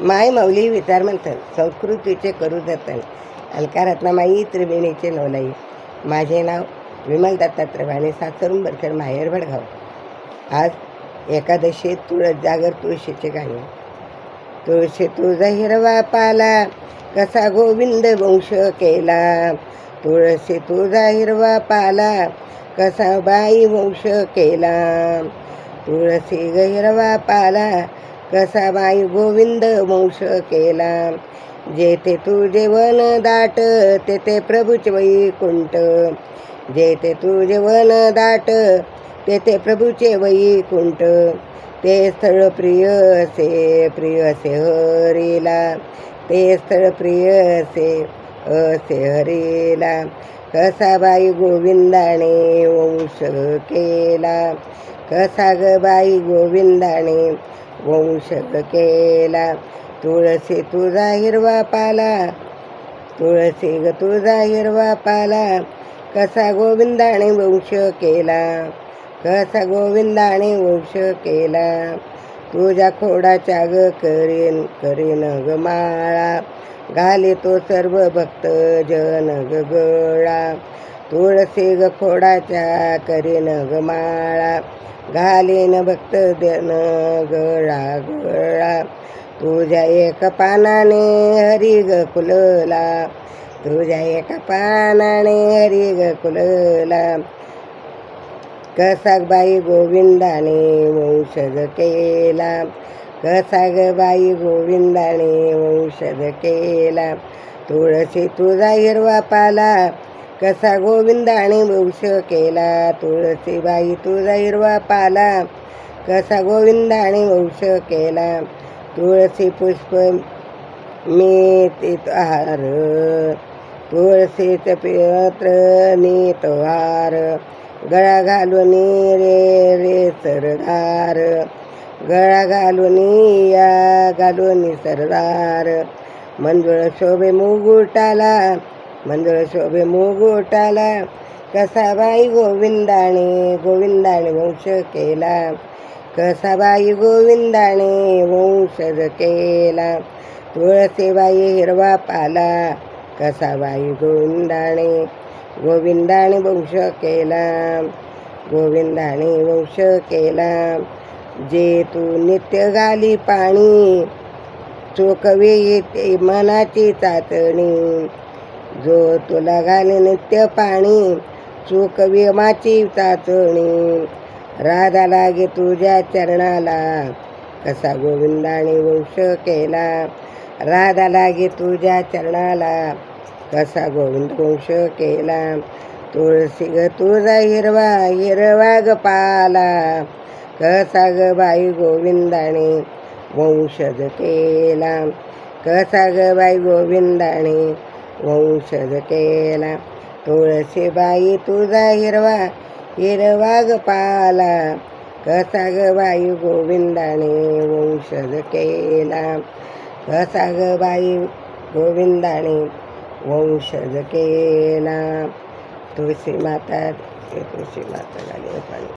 माय मौली विचार म्हणतात संस्कृतीचे करू जतन अलकारात्मा माई त्रिवेणीचे नवलाई. माझे नाव विमल दत्तात्रय आणि सासरून बरखेड माहेर भडगाव. आज एकादशी तुळस जागर तुळशीचे गाणे. तुळशी तुझा हिरवा पाला कसा गोविंद वंश केला. तुळशी तुझा हिरवा पाला कसा बाई वंश केला. तुळशी ग हिरवा पाला कसा बाई गोविंद वंश केला. जेथे तुझे वन दाट तेथे प्रभूचे वैकुंठ. जेथे तुझे वन दाट तेथे प्रभूचे वैकुंठ. ते स्थळ प्रिय असे हरीला. ते स्थळ प्रिय असे हरीला. कसा बाई गोविंदाने वंश केला. कसा ग बाई गोविंदाने वंश केला. तुळसी तुझा हिरवा पाला. तुळसी ग तुझा हिरवा पाला कसा गोविंदाने वंश केला. कसा गोविंदाने वंश केला. तुझ्या खोडाच्या ग करीन ग माळा. घाले तो सर्व भक्त जन ग गळा. तुळसी ग खोडाच्या करीन ग माळा. घालीन भक्त जन गळा गळा. तुझ्या एक पानाने हरी ग फुलला. तुझ्या एका पानाने हरी ग फुलला. कसा बाई गोविंदाने वंशज केला. कसा ग बाई गोविंदाने वंशज केला. तुळशी तुझा हिरवा पाला कसा गोविंदाने वंश केला. तुळसी बाई तुझा हिरवा पाला कसा गोविंदाने वंश केला. तुळसी पुष्प मी हार. तुळशीचे पत्र नीत हार. गळा घालून रे सरदार. गळा घालून घालून सरदार. मंजुळ शोभे मुगुटाला. मंजुळ शोभे मुगुटाला कसा बाई गोविंदाने वंश केला. कसा बाई गोविंदाने वंशज केला. तुळसीबाई हिरवा पाला कसा बाई गोविंदाने वंश केला. गोविंदाने वंश केला. जे तू नित्य घाली पाणी चोखवे येते मनाची चाचणी. जो तुला घाले नित्य पाणी चोखवे माची चाचणी. राधा लागे तुझ्या चरणाला कसा गोविंदाने वंश केला. राधा लागे तुझ्या चरणाला कसा गोविंद वंश केला. तुळशी ग तुझा हिरवा ग पाला कसा ग बाई गोविंदाने वंशज केला. कसा ग बाई गोविंदाने वंशज केला. तुळशी बाई तुझा हिरवा ग पाला कसा ग बाई गोविंदाने वंशज केला. कसा ग बाई गोविंदाने वंशज केला. तुळशी माता झाली पाणी.